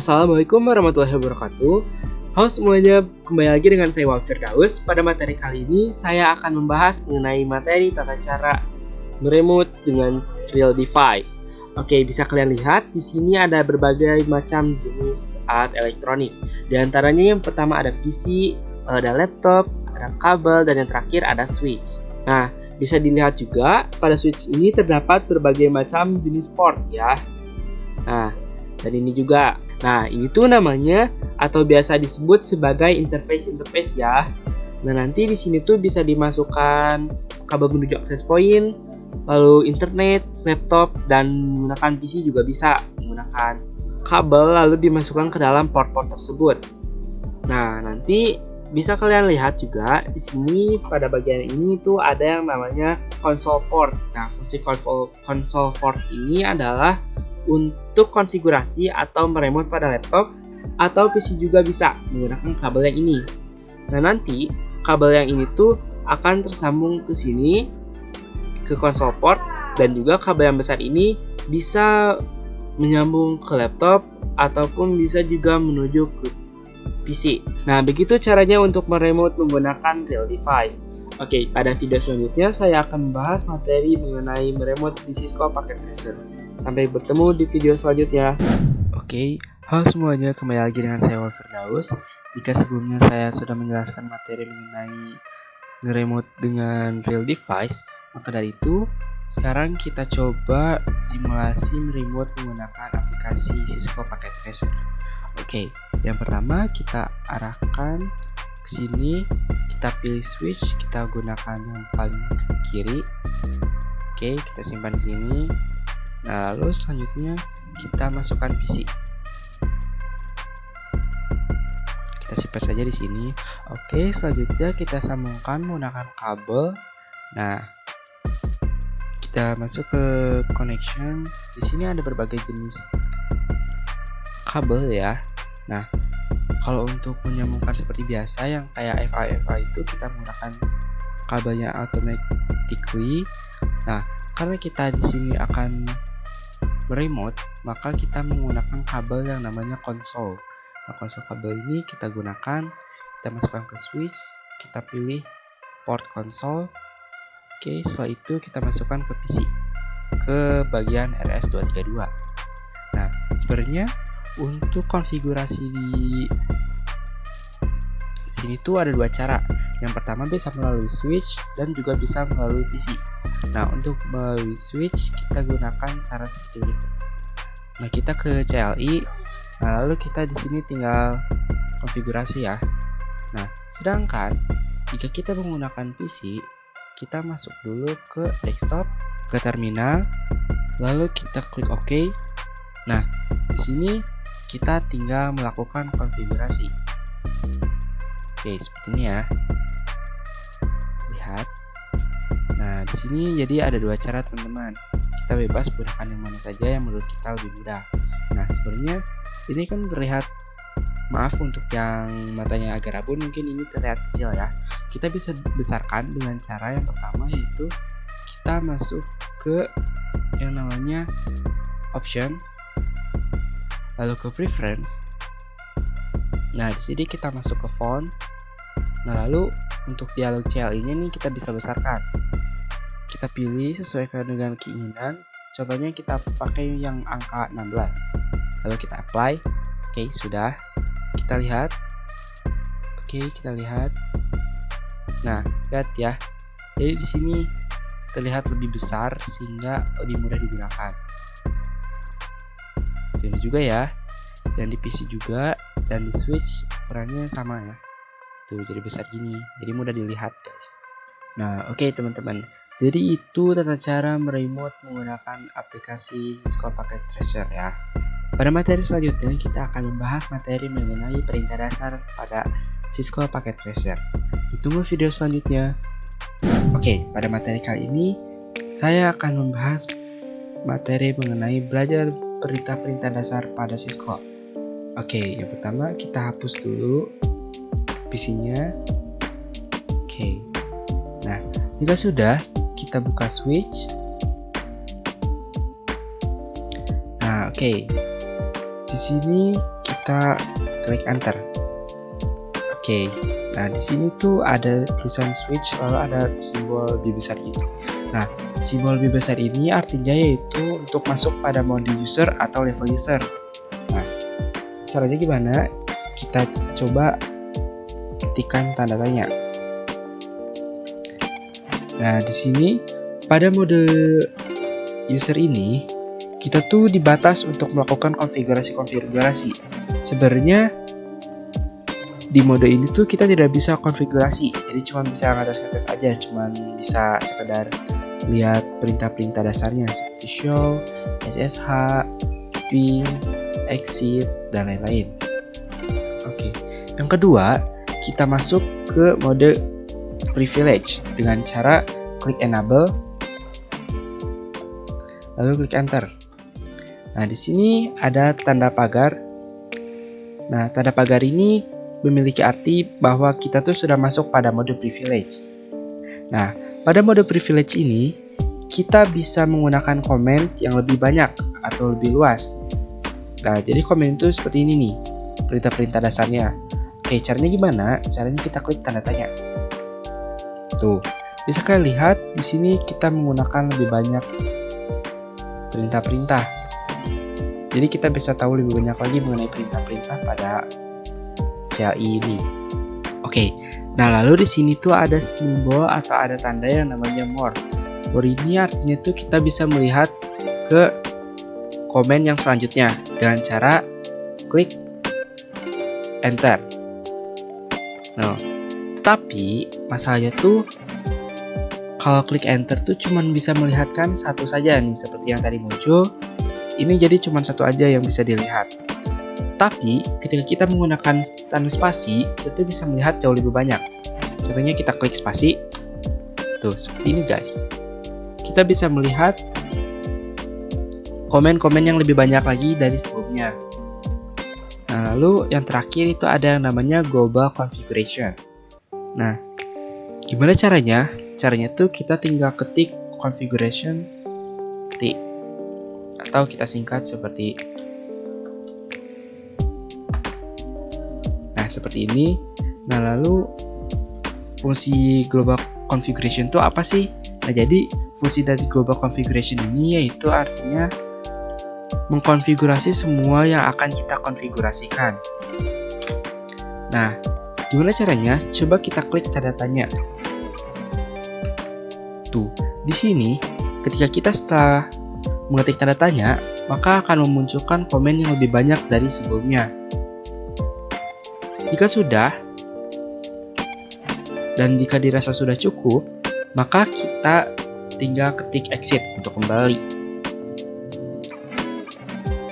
Assalamualaikum warahmatullahi wabarakatuh. Halo semuanya, kembali lagi dengan saya Wal Firdaus. Pada materi kali ini, saya akan membahas mengenai materi tata cara meremote dengan real device. Oke, bisa kalian lihat di sini ada berbagai macam jenis alat elektronik. Di antaranya yang pertama ada PC, ada laptop, ada kabel, dan yang terakhir ada switch. Nah, bisa dilihat juga pada switch ini terdapat berbagai macam jenis port ya. Nah, dan ini juga. Nah, ini tuh namanya atau biasa disebut sebagai interface ya. Nah, nanti di sini tuh bisa dimasukkan kabel menuju access point, lalu internet, laptop, dan menggunakan PC juga bisa menggunakan kabel lalu dimasukkan ke dalam port-port tersebut. Nah, nanti bisa kalian lihat juga di sini pada bagian ini tuh ada yang namanya console port. Nah, fungsi console port ini adalah untuk konfigurasi atau meremote pada laptop atau PC juga bisa menggunakan kabel yang ini. Nah, nanti kabel yang ini tuh akan tersambung ke sini ke console port, dan juga kabel yang besar ini bisa menyambung ke laptop ataupun bisa juga menuju ke PC. Nah, begitu caranya untuk meremote menggunakan real device. Oke, pada video selanjutnya saya akan membahas materi mengenai meremote di Cisco Packet Tracer. Sampai bertemu di video selanjutnya. Oke, halo semuanya, kembali lagi dengan saya Wal Firdaus. Jika sebelumnya saya sudah menjelaskan materi mengenai ngeremote dengan real device, maka dari itu sekarang kita coba simulasi meremote menggunakan aplikasi Cisco Packet Tracer. Oke, yang pertama kita arahkan ke sini, kita pilih switch, kita gunakan yang paling kiri. Oke, kita simpan di sini. Nah, lalu selanjutnya kita masukkan PC. Kita simpan saja di sini. Oke, selanjutnya kita sambungkan menggunakan kabel. Nah, kita masuk ke connection. Di sini ada berbagai jenis kabel ya. Nah, kalau untuk menyambungkan seperti biasa yang kayak FA itu kita menggunakan kabelnya automatically. Nah, karena kita di sini akan meremote, maka kita menggunakan kabel yang namanya konsol. Nah, konsol kabel ini kita gunakan, kita masukkan ke switch, kita pilih port konsol. Oke, setelah itu kita masukkan ke PC, ke bagian RS232. Nah, sebenarnya untuk konfigurasi di sini tuh ada dua cara. Yang pertama bisa melalui switch dan juga bisa melalui PC. Nah, untuk melalui switch kita gunakan cara seperti ini. Nah, kita ke CLI. Nah, lalu kita di sini tinggal konfigurasi ya. Nah, sedangkan jika kita menggunakan PC, kita masuk dulu ke desktop, ke terminal, lalu kita klik OK. Nah, di sini kita tinggal melakukan konfigurasi. Oke, seperti ini ya. Lihat. Nah, di sini jadi ada dua cara teman-teman. Kita bebas gunakan yang mana saja yang menurut kita lebih mudah. Nah, sebenarnya ini kan terlihat, maaf untuk yang matanya agak rabun, mungkin ini terlihat kecil ya. Kita bisa besarkan dengan cara yang pertama, yaitu kita masuk ke yang namanya option, lalu ke preference. Nah, di sini kita masuk ke font. Nah, lalu untuk dialog CLI-nya nih kita bisa besarkan. Kita pilih sesuaikan dengan keinginan. Contohnya kita pakai yang angka 16. Lalu kita apply. Oke, sudah. Kita lihat. Oke, kita lihat. Nah, lihat ya. Jadi di sini terlihat lebih besar sehingga lebih mudah digunakan. Ini juga ya. Dan di PC juga dan di switch ukurannya sama ya. Tuh, jadi besar gini. Jadi mudah dilihat, guys. Nah, oke teman-teman. Jadi itu tata cara meremote menggunakan aplikasi Cisco Packet Tracer ya. Pada materi selanjutnya kita akan membahas materi mengenai perintah dasar pada Cisco Packet Tracer. Ditunggu video selanjutnya. Oke, pada materi kali ini saya akan membahas materi mengenai belajar perintah-perintah dasar pada Cisco. Oke, yang pertama kita hapus dulu PC-nya. Oke. Nah, jika sudah, kita buka switch. Nah, oke. Di sini kita kita klik enter. Oke. Nah, di sini tuh ada tulisan switch, lalu ada simbol B besar ini. Nah, simbol B besar ini artinya yaitu untuk masuk pada mode user atau level user. Nah, caranya gimana? Kita coba ketikkan tanda tanya. Nah, di sini pada mode user ini kita tuh dibatas untuk melakukan konfigurasi. Sebenarnya di mode ini tuh kita tidak bisa konfigurasi, jadi cuma bisa ngetes aja, cuma bisa sekedar lihat perintah-perintah dasarnya seperti show, SSH, ping, exit, dan lain-lain. Oke, yang kedua kita masuk ke mode privilege dengan cara klik enable, lalu klik enter. Nah, di sini ada tanda pagar. Nah, tanda pagar ini memiliki arti bahwa kita tuh sudah masuk pada mode privilege. Nah, pada mode privilege ini kita bisa menggunakan komen yang lebih banyak atau lebih luas. Nah, jadi komen itu seperti ini nih, perintah-perintah dasarnya. Oke, caranya gimana? Caranya kita klik tanda tanya. Tuh, bisa kalian lihat di sini kita menggunakan lebih banyak perintah-perintah. Jadi kita bisa tahu lebih banyak lagi mengenai perintah-perintah pada CLI ini. Oke, nah lalu di sini tuh ada simbol atau ada tanda yang namanya more. More ini artinya tuh kita bisa melihat ke komen yang selanjutnya dengan cara klik enter. Nah, tapi masalahnya tuh kalau klik enter tuh cuman bisa melihatkan satu saja nih, seperti yang tadi muncul. Ini jadi cuma satu aja yang bisa dilihat. Tapi ketika kita menggunakan tanda spasi, kita tuh bisa melihat jauh lebih banyak. Contohnya kita klik spasi, tuh seperti ini guys. Kita bisa melihat komen-komen yang lebih banyak lagi dari sebelumnya. Nah, lalu yang terakhir itu ada yang namanya global configuration. Nah, gimana caranya? Caranya tuh kita tinggal ketik configuration T, atau kita singkat seperti seperti ini. Nah, lalu fungsi global configuration itu apa sih? Nah, jadi fungsi dari global configuration ini yaitu artinya mengkonfigurasi semua yang akan kita konfigurasikan. Nah, gimana caranya? Coba kita klik tanda tanya. Tuh, di sini ketika kita setelah mengetik tanda tanya, maka akan memunculkan komen yang lebih banyak dari sebelumnya. Jika sudah, dan jika dirasa sudah cukup, maka kita tinggal ketik exit untuk kembali.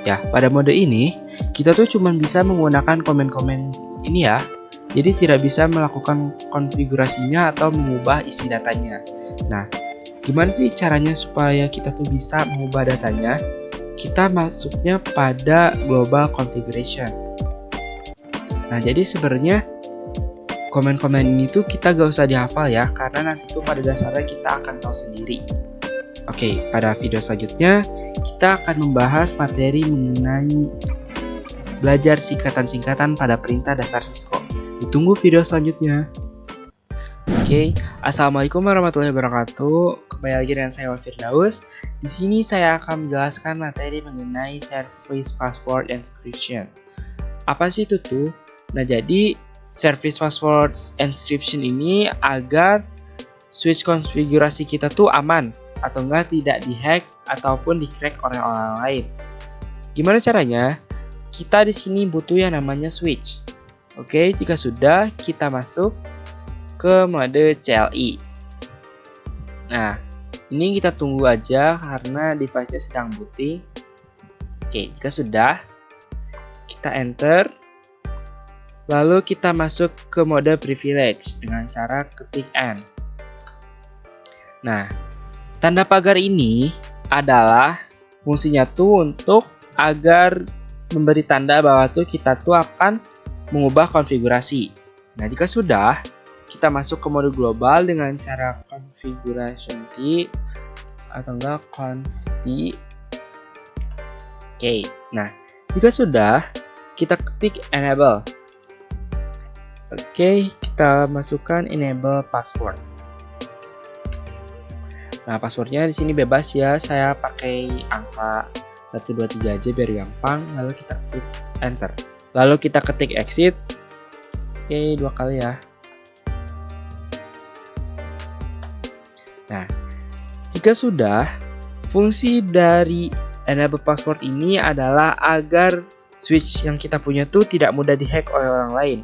Ya, pada mode ini, kita tuh cuma bisa menggunakan komen-komen ini ya. Jadi tidak bisa melakukan konfigurasinya atau mengubah isi datanya. Nah, gimana sih caranya supaya kita tuh bisa mengubah datanya? Kita masuknya pada global configuration. Nah, jadi sebenarnya komen-komen ini tuh kita gak usah dihafal ya, karena nanti tuh pada dasarnya kita akan tahu sendiri. Oke, pada video selanjutnya kita akan membahas materi mengenai belajar singkatan-singkatan pada perintah dasar Cisco. Ditunggu video selanjutnya. Oke, assalamualaikum warahmatullahi wabarakatuh. Kembali lagi dengan saya Firdaus. Di sini saya akan menjelaskan materi mengenai service password encryption. Apa sih itu tuh? Nah, jadi service password encryption ini agar switch konfigurasi kita tuh aman atau enggak tidak dihack ataupun di-crack oleh orang lain. Gimana caranya? Kita di sini butuh yang namanya switch. Oke, jika sudah, kita masuk ke mode CLI. Nah, ini kita tunggu aja karena device-nya sedang booting. Oke, jika sudah, kita enter. Lalu kita masuk ke mode privilege dengan cara ketik N. Nah, tanda pagar ini adalah fungsinya tuh untuk agar memberi tanda bahwa tuh kita tuh akan mengubah konfigurasi. Nah, jika sudah, kita masuk ke mode global dengan cara configuration T atau enggak conf T. Oke, nah jika sudah, kita ketik enable. Oke, kita masukkan enable password. Nah, passwordnya di sini bebas ya. Saya pakai angka 123 aja biar gampang. Lalu kita klik enter. Lalu kita ketik exit. Oke, 2 kali ya. Nah, jika sudah, fungsi dari enable password ini adalah agar switch yang kita punya tuh tidak mudah dihack oleh orang lain.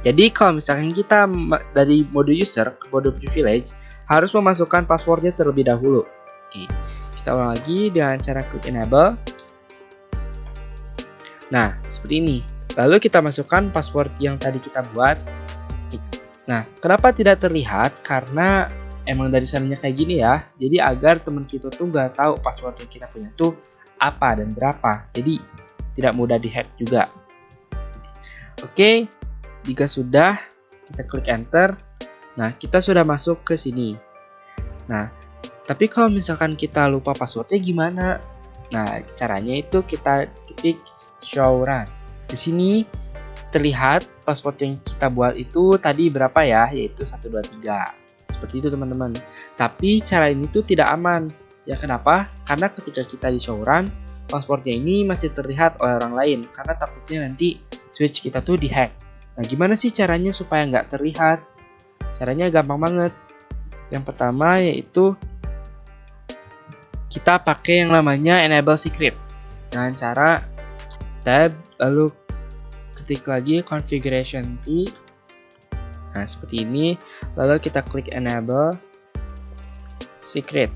Jadi kalau misalkan kita dari mode user ke mode privilege, harus memasukkan passwordnya terlebih dahulu. Oke, kita ulang lagi dengan cara klik enable. Nah, seperti ini. Lalu kita masukkan password yang tadi kita buat. Nah, kenapa tidak terlihat? Karena emang dari sananya kayak gini ya. Jadi agar teman kita tuh nggak tahu password yang kita punya tuh apa dan berapa. Jadi tidak mudah dihack juga. Oke, jika sudah, kita klik enter. Nah, kita sudah masuk ke sini. Nah, tapi kalau misalkan kita lupa passwordnya gimana? Nah, caranya itu kita ketik show run. Di sini terlihat password yang kita buat itu tadi berapa ya, yaitu 123. Seperti itu teman-teman. Tapi cara ini tuh tidak aman. Ya kenapa? Karena ketika kita di show run, passwordnya ini masih terlihat oleh orang lain. Karena takutnya nanti switch kita tuh dihack. Nah, gimana sih caranya supaya nggak terlihat? Caranya gampang banget. Yang pertama yaitu kita pakai yang namanya enable secret. Dengan cara tab, lalu ketik lagi configuration key. Nah, seperti ini. Lalu kita klik enable secret.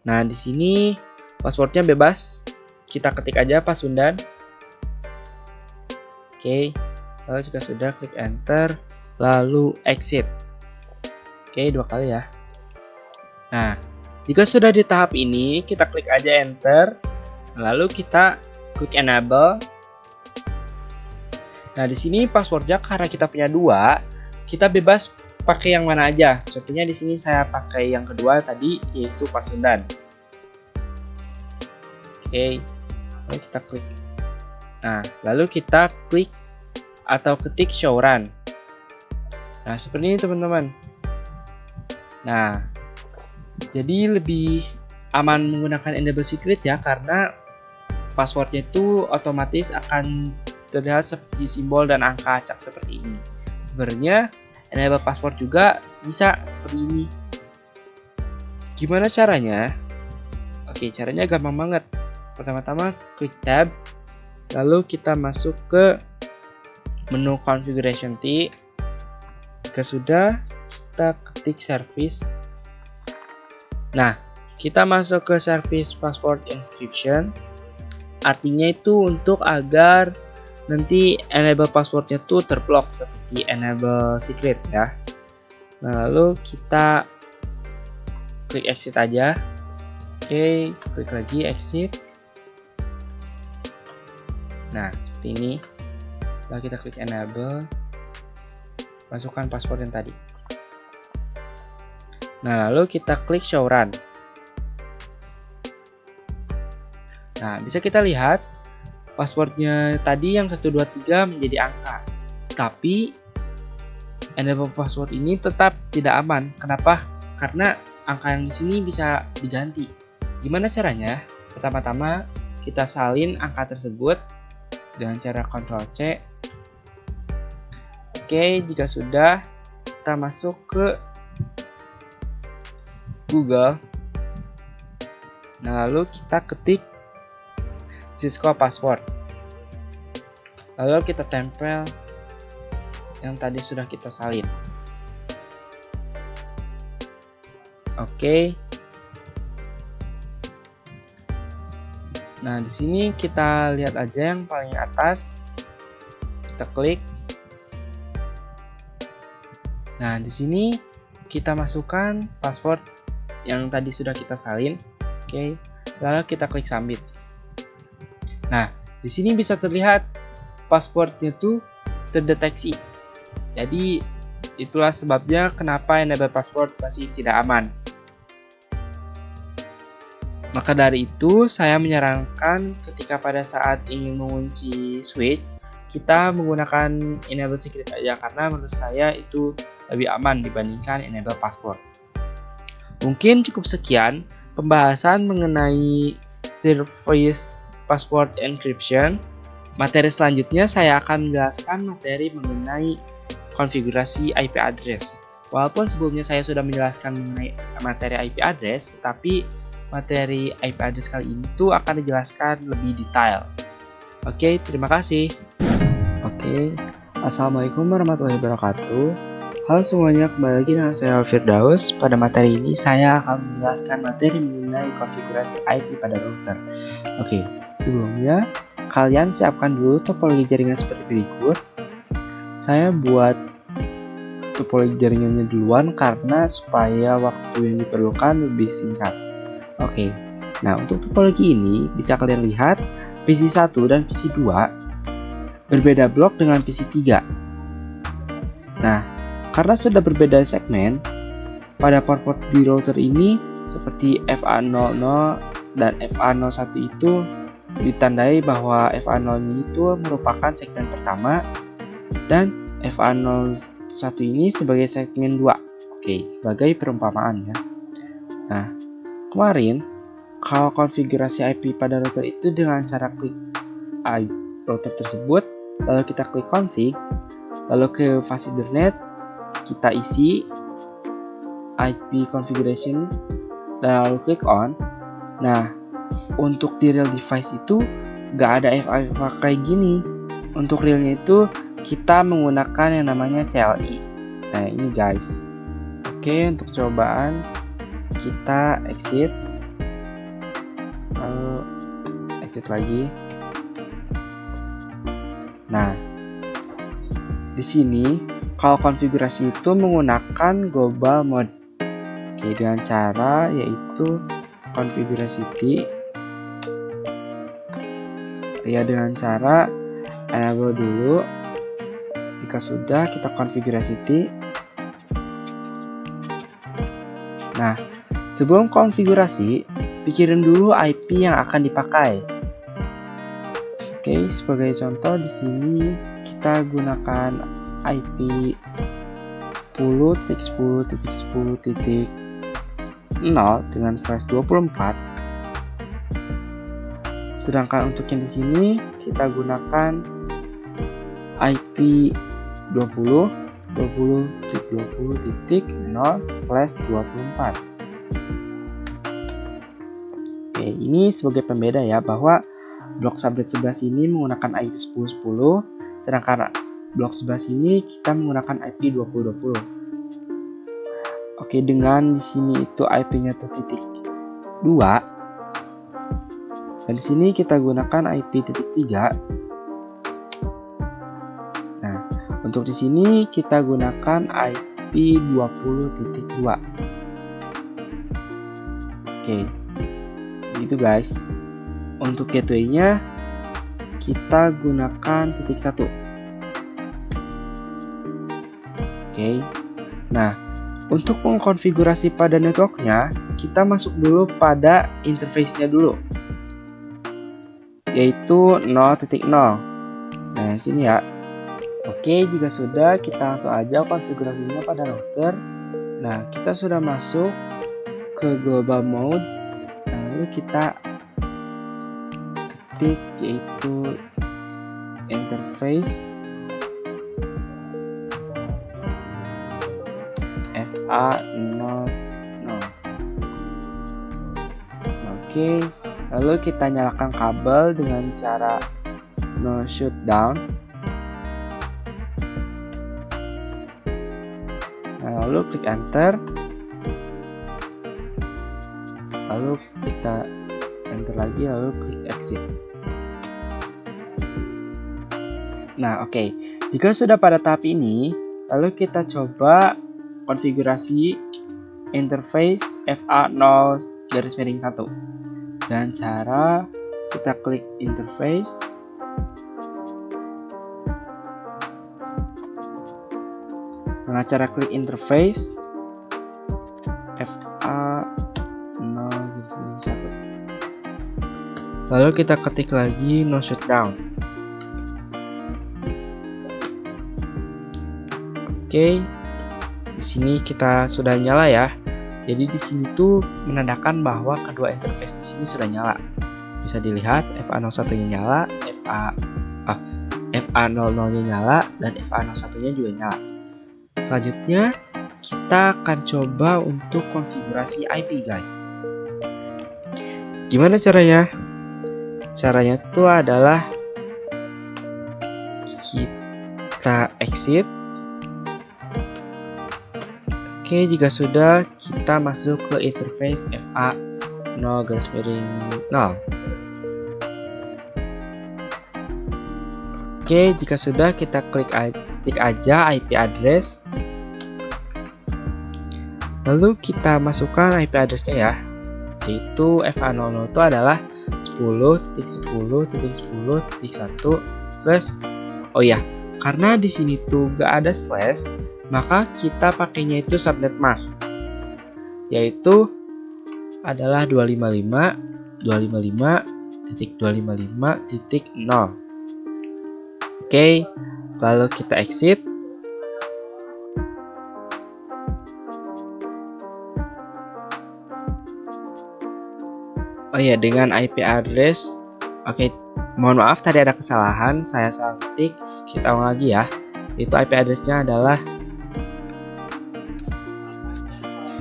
Nah, di sini passwordnya bebas. Kita ketik aja Pasundan. Oke. Lalu jika sudah, klik enter. Lalu exit. Oke, 2 kali ya. Nah, jika sudah di tahap ini, kita klik aja enter. Lalu kita klik enable. Nah, di sini passwordnya karena kita punya 2, kita bebas pakai yang mana aja. Contohnya di sini saya pakai yang kedua tadi, yaitu Pasundan. Oke, lalu kita klik. Nah, lalu kita klik atau ketik show run. Nah, seperti ini teman-teman. Nah, jadi lebih aman menggunakan enable secret ya, karena passwordnya itu otomatis akan terlihat seperti simbol dan angka acak seperti ini. Sebenarnya enable password juga bisa seperti ini. Gimana caranya? Oke, caranya gampang banget. Pertama-tama klik tab, lalu kita masuk ke menu configuration key. Jika sudah, kita ketik service. Nah, kita masuk ke service password encryption. Artinya itu untuk agar nanti enable passwordnya tuh terblok seperti enable secret ya. Nah, lalu kita klik exit aja. Oke, klik lagi exit. Nah, seperti ini. Lalu kita klik enable. Masukkan password yang tadi. Nah, lalu kita klik show run. Nah, bisa kita lihat passwordnya tadi yang 123 menjadi angka. Tapi enable password ini tetap tidak aman. Kenapa? Karena angka yang di sini bisa diganti. Gimana caranya? Pertama-tama kita salin angka tersebut dengan cara Ctrl C. Oke, jika sudah, kita masuk ke Google. Nah, lalu kita ketik Cisco password. Lalu kita tempel yang tadi sudah kita salin. Oke. Nah, di sini kita lihat aja yang paling atas. Kita klik. Nah, di sini kita masukkan password yang tadi sudah kita salin. Oke. Lalu kita klik submit. Nah, di sini bisa terlihat passwordnya tuh terdeteksi. Jadi, itulah sebabnya kenapa enable password masih tidak aman. Maka dari itu, saya menyarankan ketika pada saat ingin mengunci switch, kita menggunakan enable secret aja karena menurut saya itu lebih aman dibandingkan enable password. Mungkin cukup sekian pembahasan mengenai service password encryption. Materi selanjutnya saya akan menjelaskan materi mengenai konfigurasi IP address. Walaupun sebelumnya saya sudah menjelaskan mengenai materi IP address, tetapi materi IP address kali ini tuh akan dijelaskan lebih detail. Oke, terima kasih. Oke, assalamualaikum warahmatullahi wabarakatuh. Halo semuanya, kembali lagi dengan saya Firdaus. Pada materi ini saya akan menjelaskan materi mengenai konfigurasi IP pada router. Oke, sebelumnya kalian siapkan dulu topologi jaringan seperti berikut. Saya buat topologi jaringannya duluan karena supaya waktu yang diperlukan lebih singkat. Oke, nah untuk topologi ini bisa kalian lihat PC1 dan PC2 berbeda blok dengan PC3. Nah, karena sudah berbeda segmen, pada port-port di router ini seperti FA00 dan FA01 itu ditandai bahwa FA0 itu merupakan segmen pertama dan FA01 ini sebagai segmen 2. Oke, sebagai perumpamaan ya. Nah, kemarin kalau konfigurasi IP pada router itu dengan cara klik router tersebut, lalu kita klik config, lalu ke fast ethernet, kita isi IP configuration dan lalu klik on. Nah, untuk di real device itu gak ada FA kayak gini. Untuk realnya itu kita menggunakan yang namanya CLI. Nah ini guys. Oke, untuk cobaan kita exit, lalu exit lagi. Nah, di sini kalau konfigurasi itu menggunakan global mode. Oke, dengan cara yaitu konfigurasi ya dengan cara enable dulu. Jika sudah, kita konfigurasi Nah, sebelum konfigurasi, pikirin dulu IP yang akan dipakai. Oke, sebagai contoh di sini kita gunakan IP 10.10.10.0 dengan /24. Sedangkan untuk yang di sini kita gunakan IP 20.20.20.0/24. Oke, ini sebagai pembeda ya bahwa blok subnet sebelah sini menggunakan IP 10.10, sedangkan blok sebelah sini kita menggunakan IP 20.20. Oke, dengan di sini itu IP-nya tuh .2. Dan di sini kita gunakan IP .3. Nah, untuk di sini kita gunakan IP 20.2. Oke, gitu guys. Untuk gateway-nya kita gunakan .1. Oke. Nah, untuk mengkonfigurasi pada networknya, kita masuk dulu pada interface-nya dulu, yaitu 0.0. Nah, sini ya. Oke, jika sudah, kita langsung aja konfigurasinya pada router. Nah, kita sudah masuk ke global mode. Lalu kita ketik yaitu interface FA00. Oke, lalu kita nyalakan kabel dengan cara no shutdown. Nah, lalu klik enter. Lalu kita enter lagi, lalu klik exit. Nah, oke. Jika sudah pada tahap ini, lalu kita coba konfigurasi interface FA0/1. Dan cara kita klik interface. Dengan cara klik interface FA0/1. Lalu kita ketik lagi no shutdown. Oke, di sini kita sudah nyala ya. Jadi di sini tuh menandakan bahwa kedua interface di sini sudah nyala. Bisa dilihat FA01-nya nyala, FA00-nya nyala, dan FA01-nya juga nyala. Selanjutnya kita akan coba untuk konfigurasi IP, guys. Gimana caranya? Caranya itu adalah kita exit. Oke, jika sudah, kita masuk ke interface FA0-0. Oke, jika sudah, kita ketik aja IP address. Lalu kita masukkan IP address-nya ya, yaitu FA00 itu adalah 10.10.10.1/. Oh ya, karena di sini tuh gak ada slash, maka kita pakainya itu subnet mask, yaitu adalah 255.255.255.0. Oke, lalu kita exit. Oh ya, dengan IP address. Oke, mohon maaf tadi ada kesalahan, saya salah ketik. Kita ulang lagi ya. Itu IP address-nya adalah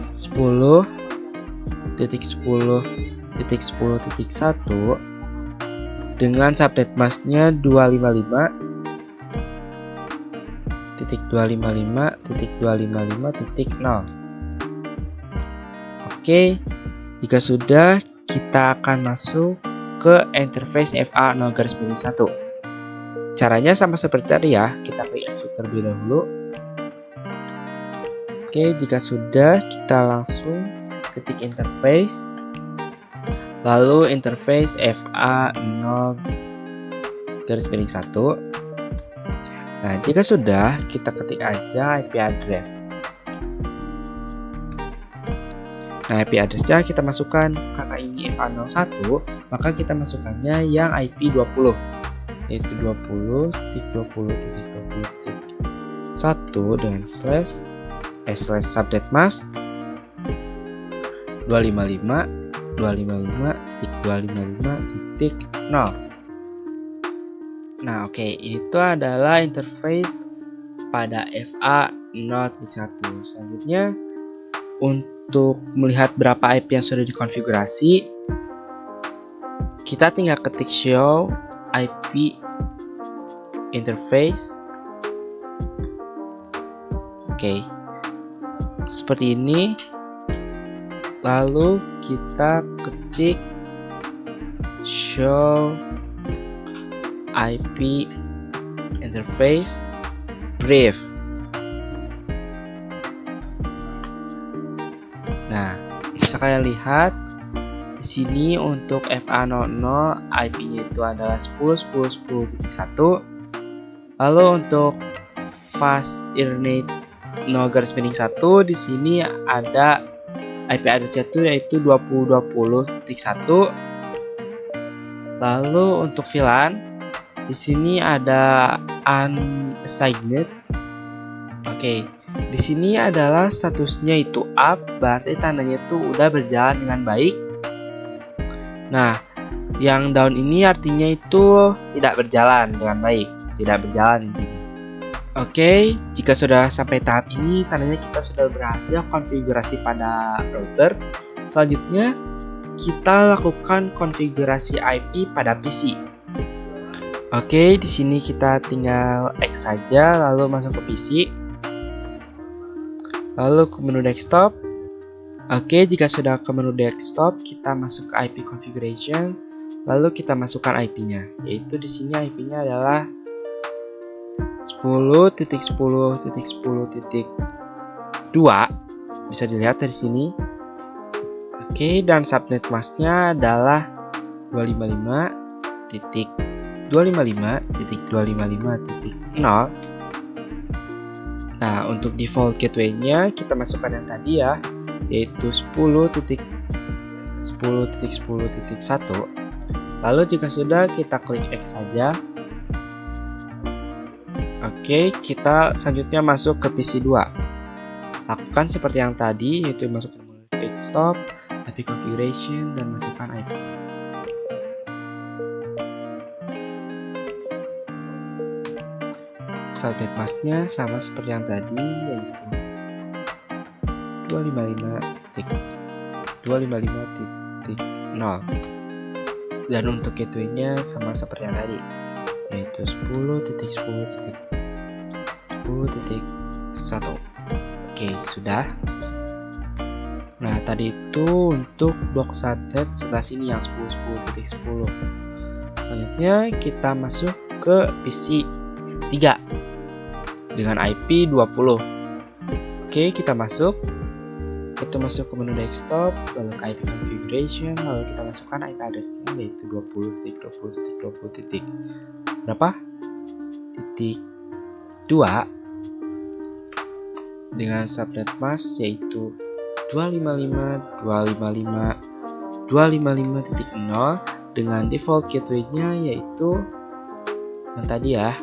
10.10.10.1 dengan subnet masknya 255.255.255.0. Oke, jika sudah, kita akan masuk ke interface FA0-1. Caranya sama seperti tadi ya, kita klik exit terlebih dahulu. Oke, jika sudah, kita langsung ketik interface, lalu interface FA0-1. Nah, jika sudah, kita ketik aja IP address. Nah, IP address-nya kita masukkan, karena ini FA01, maka kita masukkannya yang IP 20, yaitu 20.20.20.1 dengan slash subnet mask 255.255.255.0. Nah, oke, ini tuh adalah interface pada FA0.1. Selanjutnya, untuk melihat berapa IP yang sudah dikonfigurasi, kita tinggal ketik show IP interface. Oke, seperti ini. Lalu kita ketik show IP interface brief. Nah, bisa kalian lihat di sini untuk FA00 IP-nya itu adalah 10.10.10.1. Lalu untuk fast Ethernet 0/1 di sini ada IP address-nya yaitu 20.20.1. Lalu untuk VLAN di sini ada unassigned. Oke, di sini adalah statusnya itu up, berarti tandanya itu udah berjalan dengan baik. Nah, yang down ini artinya itu tidak berjalan dengan baik, tidak berjalan intinya. Oke, jika sudah sampai tahap ini, tandanya kita sudah berhasil konfigurasi pada router. Selanjutnya, kita lakukan konfigurasi IP pada PC. Oke, di sini kita tinggal X saja, lalu masuk ke PC. Lalu ke menu desktop. Oke, jika sudah ke menu desktop, kita masuk ke IP configuration. Lalu kita masukkan IP-nya, yaitu di sini IP-nya adalah 10.10.10.2. Bisa dilihat dari sini. Oke, dan subnet masknya adalah 255.255.255.0. Nah, untuk default gateway-nya kita masukkan yang tadi ya, yaitu 10.10.10.1. Lalu jika sudah, kita klik X saja. Oke, kita selanjutnya masuk ke PC2. Lakukan seperti yang tadi, yaitu masuk ke menu desktop, IP configuration, dan masukkan IP. Subnet masknya sama seperti yang tadi, yaitu 255.255.0. Dan untuk gateway-nya sama seperti yang tadi, yaitu 10.10.10.1. Oke, sudah. Nah, tadi itu untuk blok subnet sebelah sini yang 10.10.10. Selanjutnya kita masuk ke PC 3 dengan IP 20. Oke, kita masuk. Kita masuk ke menu desktop, lalu ke IP configuration, lalu kita masukkan IP address-nya yaitu 20.20.20. Berapa? Titik 2 dengan subnet mask yaitu 255.255.255.0 dengan default gateway-nya yaitu yang tadi ya,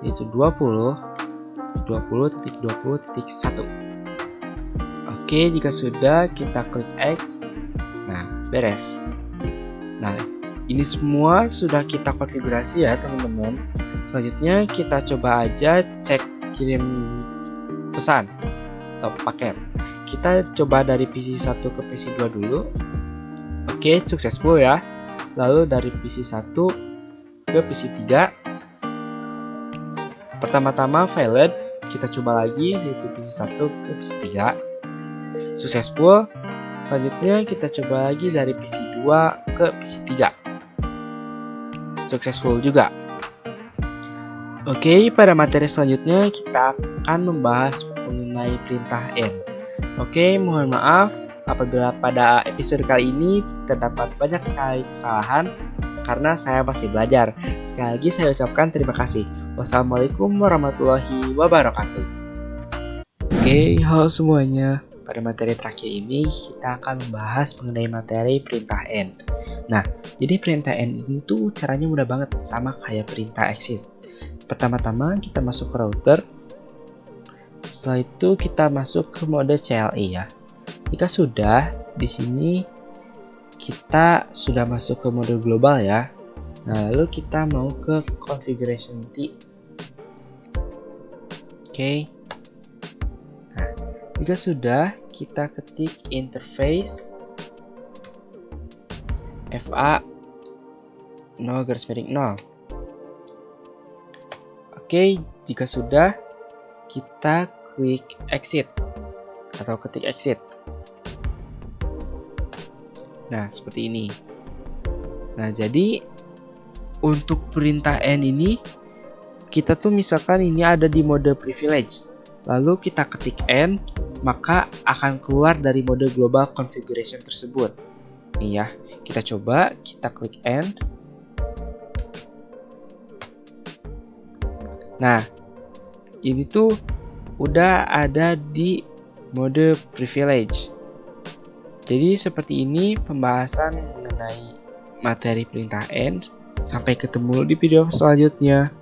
yaitu 20.20.20.1. Oke, jika sudah, kita klik X. Nah, beres. Nah, ini semua sudah kita konfigurasi ya, teman-teman. Selanjutnya, kita coba aja cek kirim pesan atau paket. Kita coba dari PC1 ke PC2 dulu. Oke, successful ya. Lalu dari PC1 ke PC3. Pertama-tama valid, kita coba lagi yaitu PC1 ke PC3. Successful. Selanjutnya kita coba lagi dari PC2 ke PC3. Successful juga. Oke, pada materi selanjutnya kita akan membahas mengenai perintah N. Oke, mohon maaf apabila pada episode kali ini terdapat banyak sekali kesalahan karena saya masih belajar. Sekali lagi saya ucapkan terima kasih. Wassalamualaikum warahmatullahi wabarakatuh. Oke, halo semuanya. Pada materi terakhir ini kita akan membahas mengenai materi perintah N. Nah, jadi perintah N ini tuh caranya mudah banget, sama kayak perintah exit. Pertama-tama kita masuk ke router. Setelah itu kita masuk ke mode CLI ya. Jika sudah, di sini kita sudah masuk ke mode global ya. Nah, lalu kita mau ke configuration T. Oke. Nah, jika sudah, kita ketik interface FA 0 Oke, jika sudah, kita klik exit atau ketik exit. Nah, seperti ini. Nah, jadi untuk perintah N ini kita tuh misalkan ini ada di mode privilege. Lalu kita ketik N, maka akan keluar dari mode global configuration tersebut. Nih ya, kita coba, kita klik N. Nah, ini tuh udah ada di mode privilege. Jadi seperti ini pembahasan mengenai materi perintah N. Sampai ketemu di video selanjutnya.